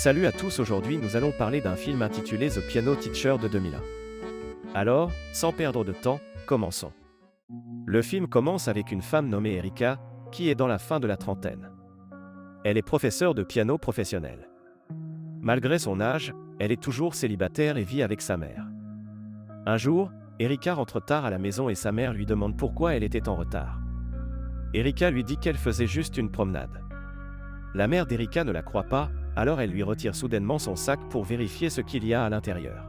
Salut à tous, aujourd'hui nous allons parler d'un film intitulé The Piano Teacher de 2001. Alors, sans perdre de temps, commençons. Le film commence avec une femme nommée Erika, qui est dans la fin de la trentaine. Elle est professeure de piano professionnel. Malgré son âge, elle est toujours célibataire et vit avec sa mère. Un jour, Erika rentre tard à la maison et sa mère lui demande pourquoi elle était en retard. Erika lui dit qu'elle faisait juste une promenade. La mère d'Erika ne la croit pas, alors elle lui retire soudainement son sac pour vérifier ce qu'il y a à l'intérieur.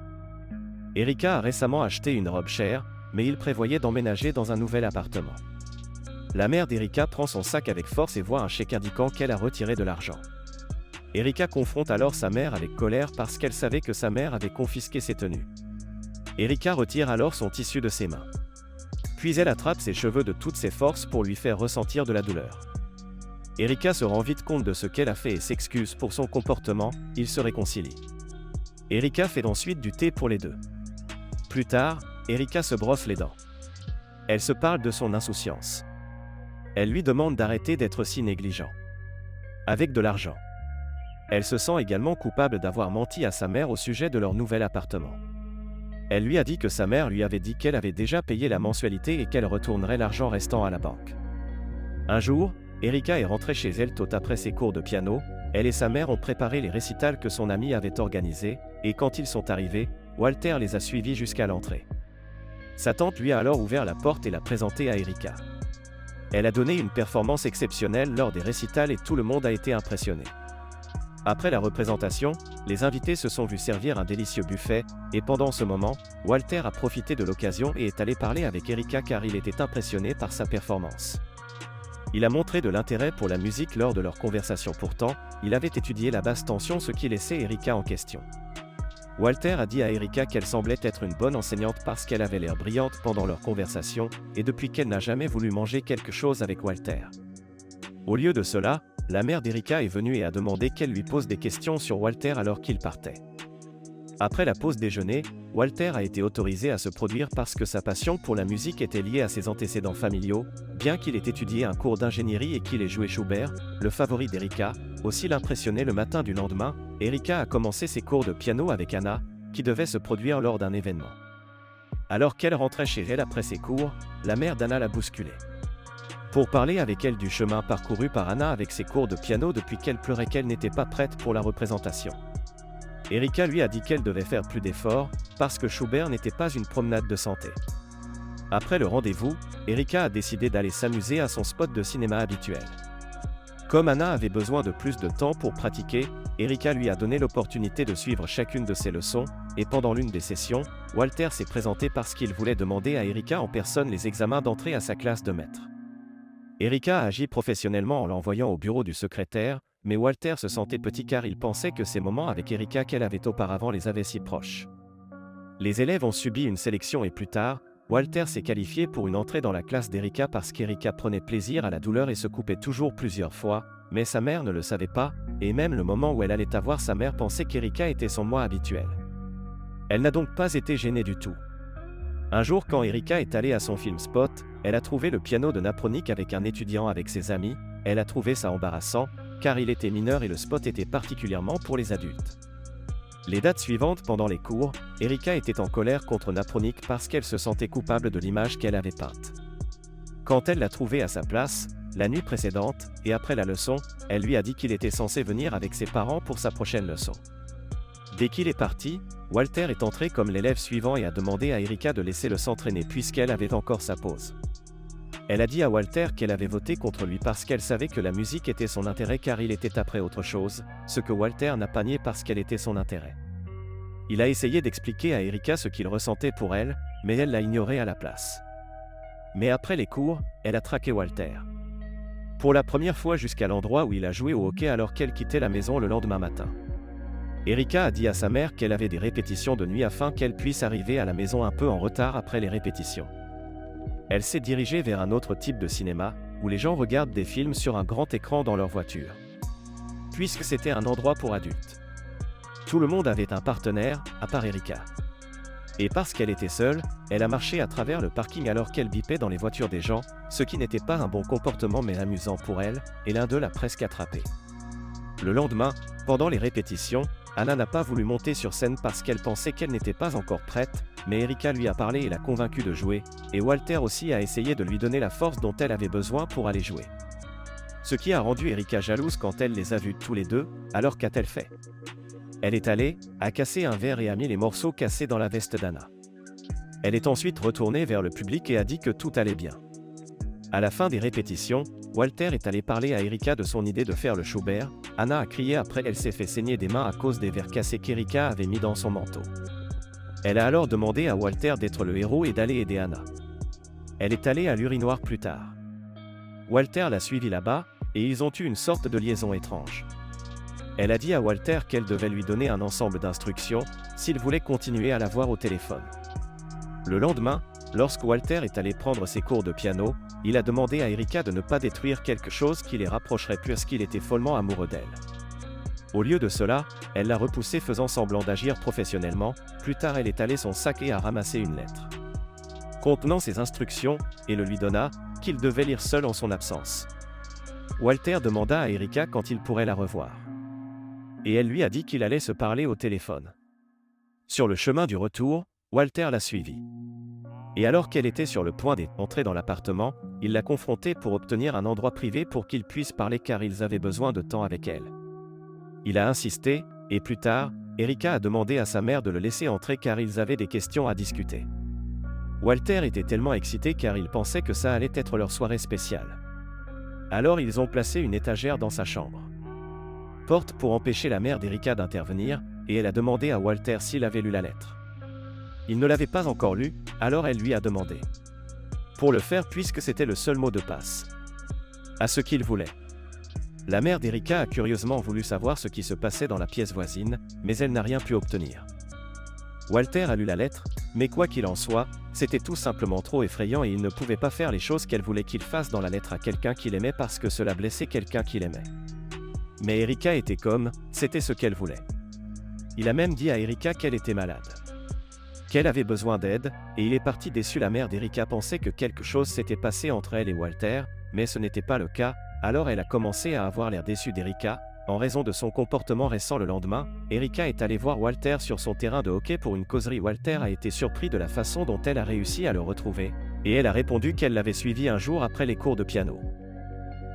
Erika a récemment acheté une robe chère, mais il prévoyait d'emménager dans un nouvel appartement. La mère d'Erika prend son sac avec force et voit un chèque indiquant qu'elle a retiré de l'argent. Erika confronte alors sa mère avec colère parce qu'elle savait que sa mère avait confisqué ses tenues. Erika retire alors son tissu de ses mains. Puis elle attrape ses cheveux de toutes ses forces pour lui faire ressentir de la douleur. Erika se rend vite compte de ce qu'elle a fait et s'excuse pour son comportement, ils se réconcilient. Erika fait ensuite du thé pour les deux. Plus tard, Erika se brosse les dents. Elle se parle de son insouciance. Elle lui demande d'arrêter d'être si négligent. Avec de l'argent. Elle se sent également coupable d'avoir menti à sa mère au sujet de leur nouvel appartement. Elle lui a dit que sa mère lui avait dit qu'elle avait déjà payé la mensualité et qu'elle retournerait l'argent restant à la banque. Un jour, Erika est rentrée chez elle tôt après ses cours de piano. Elle et sa mère ont préparé les récitals que son ami avait organisés, et quand ils sont arrivés, Walter les a suivis jusqu'à l'entrée. Sa tante lui a alors ouvert la porte et l'a présenté à Erika. Elle a donné une performance exceptionnelle lors des récitals et tout le monde a été impressionné. Après la représentation, les invités se sont vus servir un délicieux buffet, et pendant ce moment, Walter a profité de l'occasion et est allé parler avec Erika car il était impressionné par sa performance. Il a montré de l'intérêt pour la musique lors de leur conversation, pourtant, il avait étudié la basse tension, ce qui laissait Erika en question. Walter a dit à Erika qu'elle semblait être une bonne enseignante parce qu'elle avait l'air brillante pendant leur conversation, et depuis qu'elle n'a jamais voulu manger quelque chose avec Walter. Au lieu de cela, la mère d'Erika est venue et a demandé qu'elle lui pose des questions sur Walter alors qu'il partait. Après la pause déjeuner, Walter a été autorisé à se produire parce que sa passion pour la musique était liée à ses antécédents familiaux, bien qu'il ait étudié un cours d'ingénierie et qu'il ait joué Schubert, le favori d'Erika, aussi l'impressionnait le matin du lendemain. Erika a commencé ses cours de piano avec Anna, qui devait se produire lors d'un événement. Alors qu'elle rentrait chez elle après ses cours, la mère d'Anna l'a bousculée. Pour parler avec elle du chemin parcouru par Anna avec ses cours de piano depuis qu'elle pleurait qu'elle n'était pas prête pour la représentation. Erika lui a dit qu'elle devait faire plus d'efforts, parce que Schubert n'était pas une promenade de santé. Après le rendez-vous, Erika a décidé d'aller s'amuser à son spot de cinéma habituel. Comme Anna avait besoin de plus de temps pour pratiquer, Erika lui a donné l'opportunité de suivre chacune de ses leçons, et pendant l'une des sessions, Walter s'est présenté parce qu'il voulait demander à Erika en personne les examens d'entrée à sa classe de maître. Erika a agi professionnellement en l'envoyant au bureau du secrétaire, mais Walter se sentait petit car il pensait que ces moments avec Erika qu'elle avait auparavant les avaient si proches. Les élèves ont subi une sélection et plus tard, Walter s'est qualifié pour une entrée dans la classe d'Erika parce qu'Erika prenait plaisir à la douleur et se coupait toujours plusieurs fois, mais sa mère ne le savait pas, et même le moment où elle allait avoir sa mère pensait qu'Erika était son moi habituel. Elle n'a donc pas été gênée du tout. Un jour quand Erika est allée à son film spot, elle a trouvé le piano de Napronic avec un étudiant avec ses amis. Elle a trouvé ça embarrassant, car il était mineur et le spot était particulièrement pour les adultes. Les dates suivantes pendant les cours, Erika était en colère contre Napronic parce qu'elle se sentait coupable de l'image qu'elle avait peinte. Quand elle l'a trouvé à sa place, la nuit précédente, et après la leçon, elle lui a dit qu'il était censé venir avec ses parents pour sa prochaine leçon. Dès qu'il est parti, Walter est entré comme l'élève suivant et a demandé à Erika de laisser le s'entraîner puisqu'elle avait encore sa pause. Elle a dit à Walter qu'elle avait voté contre lui parce qu'elle savait que la musique était son intérêt car il était après autre chose, ce que Walter n'a pas nié parce qu'elle était son intérêt. Il a essayé d'expliquer à Erika ce qu'il ressentait pour elle, mais elle l'a ignoré à la place. Mais après les cours, elle a traqué Walter. Pour la première fois jusqu'à l'endroit où il a joué au hockey alors qu'elle quittait la maison le lendemain matin. Erika a dit à sa mère qu'elle avait des répétitions de nuit afin qu'elle puisse arriver à la maison un peu en retard après les répétitions. Elle s'est dirigée vers un autre type de cinéma, où les gens regardent des films sur un grand écran dans leur voiture. Puisque c'était un endroit pour adultes. Tout le monde avait un partenaire, à part Erika. Et parce qu'elle était seule, elle a marché à travers le parking alors qu'elle bipait dans les voitures des gens, ce qui n'était pas un bon comportement mais amusant pour elle, et l'un d'eux l'a presque attrapée. Le lendemain, Pendant les répétitions, Anna n'a pas voulu monter sur scène parce qu'elle pensait qu'elle n'était pas encore prête, mais Erika lui a parlé et l'a convaincue de jouer, et Walter aussi a essayé de lui donner la force dont elle avait besoin pour aller jouer. Ce qui a rendu Erika jalouse quand elle les a vus tous les deux, alors qu'a-t-elle fait? Elle est allée, a cassé un verre et a mis les morceaux cassés dans la veste d'Anna. Elle est ensuite retournée vers le public et a dit que tout allait bien. À la fin des répétitions, Walter est allé parler à Erika de son idée de faire le Schubert. Anna a crié après elle s'est fait saigner des mains à cause des verres cassés qu'Erika avait mis dans son manteau. Elle a alors demandé à Walter d'être le héros et d'aller aider Anna. Elle est allée à l'urinoir plus tard. Walter l'a suivie là-bas, et ils ont eu une sorte de liaison étrange. Elle a dit à Walter qu'elle devait lui donner un ensemble d'instructions, s'il voulait continuer à la voir au téléphone. Le lendemain, lorsque Walter est allé prendre ses cours de piano, il a demandé à Erika de ne pas détruire quelque chose qui les rapprocherait puisqu'il était follement amoureux d'elle. Au lieu de cela, elle l'a repoussé faisant semblant d'agir professionnellement. Plus tard, elle est allée son sac et a ramassé une lettre contenant ses instructions, et le lui donna, qu'il devait lire seul en son absence. Walter demanda à Erika quand il pourrait la revoir. Et elle lui a dit qu'il allait se parler au téléphone. Sur le chemin du retour, Walter l'a suivie. Et alors qu'elle était sur le point d'entrer dans l'appartement, il l'a confrontée pour obtenir un endroit privé pour qu'ils puissent parler car ils avaient besoin de temps avec elle. Il a insisté, et plus tard, Erika a demandé à sa mère de le laisser entrer car ils avaient des questions à discuter. Walter était tellement excité car il pensait que ça allait être leur soirée spéciale. Alors ils ont placé une étagère dans sa chambre. Porte pour empêcher la mère d'Erika d'intervenir, et elle a demandé à Walter s'il avait lu la lettre. Il ne l'avait pas encore lue, alors elle lui a demandé. Pour le faire puisque c'était le seul mot de passe. À ce qu'il voulait. La mère d'Erika a curieusement voulu savoir ce qui se passait dans la pièce voisine, mais elle n'a rien pu obtenir. Walter a lu la lettre, mais quoi qu'il en soit, c'était tout simplement trop effrayant et il ne pouvait pas faire les choses qu'elle voulait qu'il fasse dans la lettre à quelqu'un qu'il aimait parce que cela blessait quelqu'un qu'il aimait. Mais Erika était comme, c'était ce qu'elle voulait. Il a même dit à Erika qu'elle était malade. Qu'elle avait besoin d'aide, et il est parti déçu. La mère d'Erika pensait que quelque chose s'était passé entre elle et Walter, mais ce n'était pas le cas, alors elle a commencé à avoir l'air déçue d'Erika. En raison de son comportement récent le lendemain, Erika est allée voir Walter sur son terrain de hockey pour une causerie. Walter a été surpris de la façon dont elle a réussi à le retrouver, et elle a répondu qu'elle l'avait suivi un jour après les cours de piano.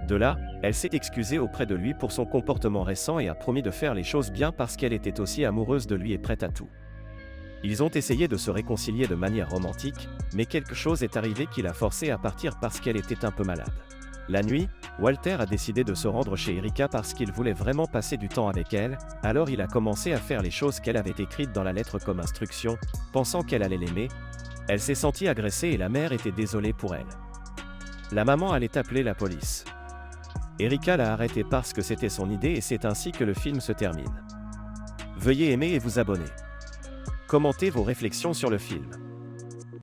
De là, elle s'est excusée auprès de lui pour son comportement récent et a promis de faire les choses bien parce qu'elle était aussi amoureuse de lui et prête à tout. Ils ont essayé de se réconcilier de manière romantique, mais quelque chose est arrivé qui l'a forcée à partir parce qu'elle était un peu malade. La nuit, Walter a décidé de se rendre chez Erika parce qu'il voulait vraiment passer du temps avec elle, alors il a commencé à faire les choses qu'elle avait écrites dans la lettre comme instruction, pensant qu'elle allait l'aimer. Elle s'est sentie agressée et la mère était désolée pour elle. La maman allait appeler la police. Erika l'a arrêtée parce que c'était son idée et c'est ainsi que le film se termine. Veuillez aimer et vous abonner. Commentez vos réflexions sur le film.